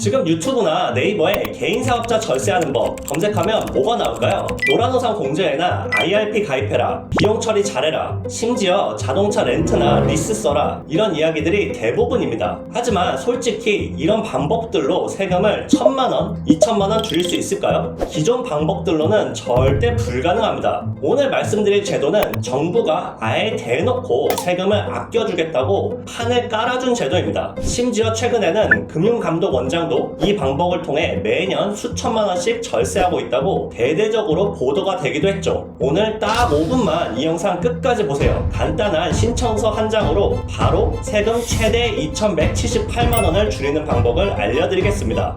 지금 유튜브나 네이버에 개인 사업자 절세하는 법 검색하면 뭐가 나올까요? 노란우산 공제해나 IRP 가입해라, 비용 처리 잘해라, 심지어 자동차 렌트나 리스 써라, 이런 이야기들이 대부분입니다. 하지만 솔직히 이런 방법들로 세금을 1,000만원, 2,000만원 줄일 수 있을까요? 기존 방법들로는 절대 불가능합니다. 오늘 말씀드릴 제도는 정부가 아예 대놓고 세금을 아껴주겠다고 판을 깔아준 제도입니다. 심지어 최근에는 금융감독원장도 이 방법을 통해 매년 수천만원씩 절세하고 있다고 대대적으로 보도가 되기도 했죠. 오늘 딱 5분만 이 영상 끝까지 보세요. 간단한 신청서 한 장으로 바로 세금 최대 2,178만원을 줄이는 방법을 알려드리겠습니다.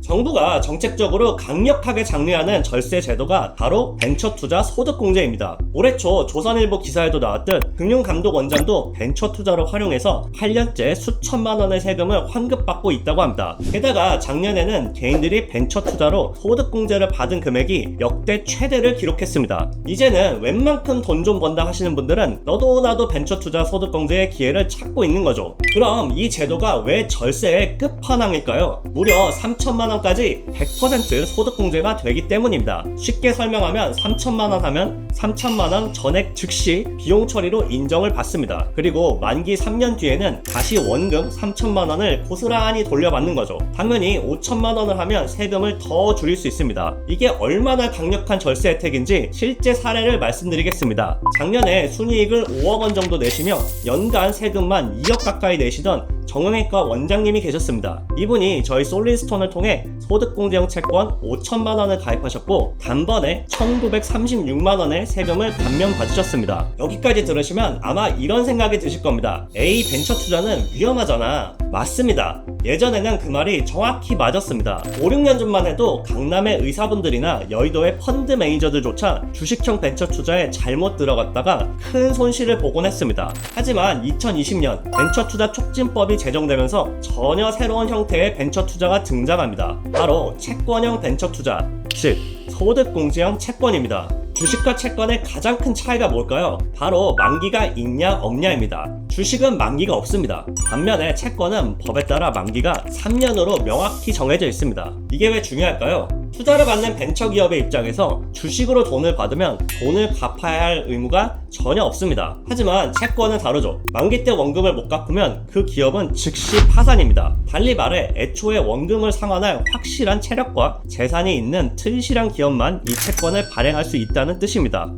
정부가 정책적으로 강력하게 장려하는 절세 제도가 바로 벤처투자 소득공제입니다. 올해 초 조선일보 기사에도 나왔듯 금융감독원장도 벤처투자로 활용해서 8년째 수천만 원의 세금을 환급받고 있다고 합니다. 게다가 작년에는 개인들이 벤처투자로 소득공제를 받은 금액이 역대 최대를 기록했습니다. 이제는 웬만큼 돈 좀 번다 하시는 분들은 너도 나도 벤처투자 소득공제의 기회를 찾고 있는 거죠. 그럼 이 제도가 왜 절세의 끝판왕일까요? 무려 3천만 원까지 100% 소득공제가 되기 때문입니다. 쉽게 설명하면 3천만 원 하면 3천만 원 전액 즉시 비용 처리로 인정을 받습니다. 그리고 만기 3년 뒤에는 다시 원금 3천만 원을 고스란히 돌려받는 거죠. 당연히 5천만 원을 하면 세금을 더 줄일 수 있습니다. 이게 얼마나 강력한 절세 혜택인지 실제 사례를 말씀드리겠습니다. 작년에 순이익을 5억 원 정도 내시며 연간 세금만 2억 가까이 내시던 정형외과 원장님이 계셨습니다. 이분이 저희 솔리스톤을 통해 소득공제형 채권 5천만 원을 가입하셨고 단번에 1,936만 원의 세금을 감면받으셨습니다. 여기까지 들으시면 아마 이런 생각이 드실 겁니다. 에이, 벤처 투자는 위험하잖아. 맞습니다. 예전에는 그 말이 정확히 맞았습니다. 5, 6년 전만 해도 강남의 의사분들이나 여의도의 펀드 매니저들조차 주식형 벤처 투자에 잘못 들어갔다가 큰 손실을 보곤 했습니다. 하지만 2020년 벤처 투자 촉진법이 제정되면서 전혀 새로운 형태의 벤처 투자가 등장합니다. 바로 채권형 벤처 투자, 즉 소득공제형 채권입니다. 주식과 채권의 가장 큰 차이가 뭘까요? 바로 만기가 있냐 없냐입니다. 주식은 만기가 없습니다. 반면에 채권은 법에 따라 만기가 3년으로 명확히 정해져 있습니다. 이게 왜 중요할까요? 투자를 받는 벤처기업의 입장에서 주식으로 돈을 받으면 돈을 갚아야 할 의무가 전혀 없습니다. 하지만 채권은 다르죠. 만기 때 원금을 못 갚으면 그 기업은 즉시 파산입니다. 달리 말해 애초에 원금을 상환할 확실한 체력과 재산이 있는 튼실한 기업만 이 채권을 발행할 수 있다는 뜻입니다.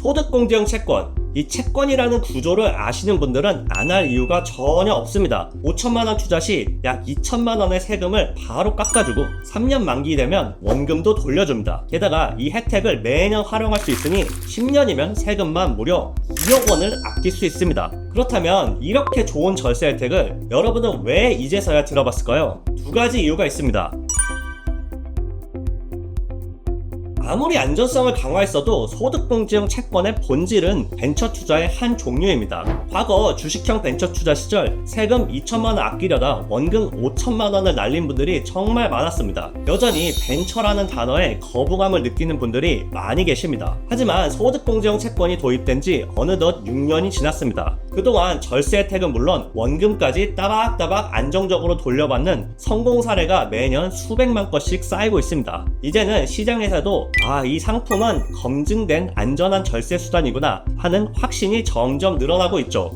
소득공제형 채권, 이 채권이라는 구조를 아시는 분들은 안 할 이유가 전혀 없습니다. 5천만 원 투자 시 약 2천만 원의 세금을 바로 깎아주고 3년 만기 되면 원금도 돌려줍니다. 게다가 이 혜택을 매년 활용할 수 있으니 10년이면 세금만 무려 2억 원을 아낄 수 있습니다. 그렇다면 이렇게 좋은 절세 혜택을 여러분은 왜 이제서야 들어봤을까요? 두 가지 이유가 있습니다. 아무리 안전성을 강화했어도 소득공제형 채권의 본질은 벤처 투자의 한 종류입니다. 과거 주식형 벤처 투자 시절 세금 2천만 원 아끼려다 원금 5천만 원을 날린 분들이 정말 많았습니다. 여전히 벤처라는 단어에 거부감을 느끼는 분들이 많이 계십니다. 하지만 소득공제형 채권이 도입된 지 어느덧 6년이 지났습니다. 그동안 절세 혜택은 물론 원금까지 따박따박 안정적으로 돌려받는 성공 사례가 매년 수백만 건씩 쌓이고 있습니다. 이제는 시장에서도 이 상품은 검증된 안전한 절세 수단이구나 하는 확신이 점점 늘어나고 있죠.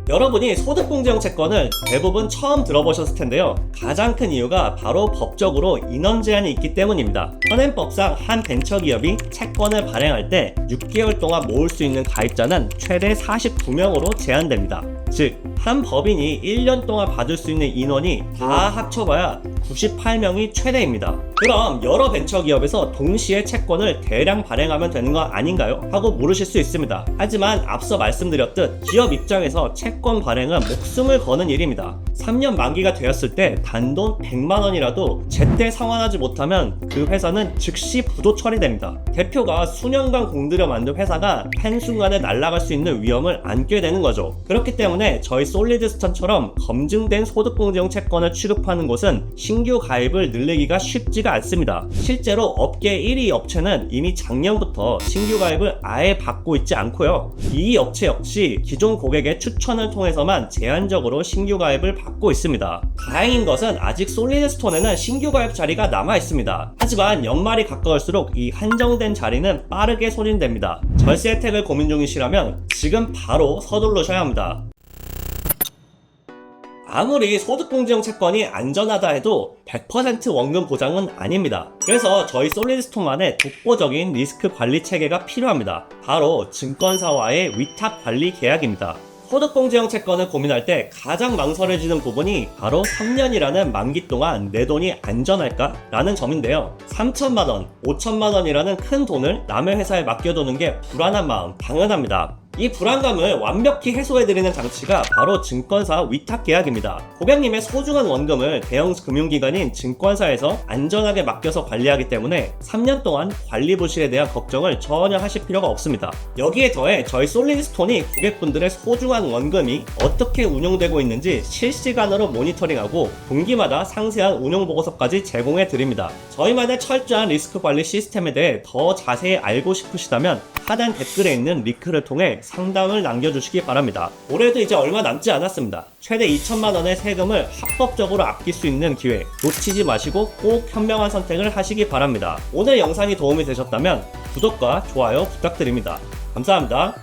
여러분이 소득공제형 채권을 대부분 처음 들어보셨을 텐데요. 가장 큰 이유가 바로 법적으로 인원 제한이 있기 때문입니다. 현행법상 한 벤처기업이 채권을 발행할 때 6개월 동안 모을 수 있는 가입자는 최대 49명으로 제한됩니다. 즉, 한 법인이 1년 동안 받을 수 있는 인원이 다 합쳐봐야 98명이 최대입니다. 그럼 여러 벤처기업에서 동시에 채권을 대량 발행하면 되는 거 아닌가요? 하고 물으실 수 있습니다. 하지만 앞서 말씀드렸듯 기업 입장에서 채권 발행은 목숨을 거는 일입니다. 3년 만기가 되었을 때 단돈 100만 원이라도 제때 상환하지 못하면 그 회사는 즉시 부도 처리됩니다. 대표가 수년간 공들여 만든 회사가 한순간에 날아갈 수 있는 위험을 안게 되는 거죠. 그렇기 때문에 때문에 저희 솔리드스톤처럼 검증된 소득공제형 채권을 취급하는 곳은 신규 가입을 늘리기가 쉽지가 않습니다. 실제로 업계 1위 업체는 이미 작년부터 신규 가입을 아예 받고 있지 않고요. 이 업체 역시 기존 고객의 추천을 통해서만 제한적으로 신규 가입을 받고 있습니다. 다행인 것은 아직 솔리드스톤에는 신규 가입 자리가 남아 있습니다. 하지만 연말이 가까울수록 이 한정된 자리는 빠르게 소진됩니다. 절세 혜택을 고민 중이시라면 지금 바로 서두르셔야 합니다. 아무리 소득공제형 채권이 안전하다 해도 100% 원금 보장은 아닙니다. 그래서 저희 솔리드스톤만의 독보적인 리스크 관리 체계가 필요합니다. 바로 증권사와의 위탁 관리 계약입니다. 소득공제형 채권을 고민할 때 가장 망설여지는 부분이 바로 3년이라는 만기 동안 내 돈이 안전할까? 라는 점인데요. 3천만원, 5천만원이라는 큰 돈을 남의 회사에 맡겨두는 게 불안한 마음 당연합니다. 이 불안감을 완벽히 해소해드리는 장치가 바로 증권사 위탁계약입니다. 고객님의 소중한 원금을 대형 금융기관인 증권사에서 안전하게 맡겨서 관리하기 때문에 3년 동안 관리 부실에 대한 걱정을 전혀 하실 필요가 없습니다. 여기에 더해 저희 솔리드스톤이 고객분들의 소중한 원금이 어떻게 운용되고 있는지 실시간으로 모니터링하고 분기마다 상세한 운용보고서까지 제공해드립니다. 저희만의 철저한 리스크 관리 시스템에 대해 더 자세히 알고 싶으시다면 하단 댓글에 있는 링크를 통해 상담을 남겨주시기 바랍니다. 올해도 이제 얼마 남지 않았습니다. 최대 2천만원의 세금을 합법적으로 아낄 수 있는 기회 놓치지 마시고 꼭 현명한 선택을 하시기 바랍니다. 오늘 영상이 도움이 되셨다면 구독과 좋아요 부탁드립니다. 감사합니다.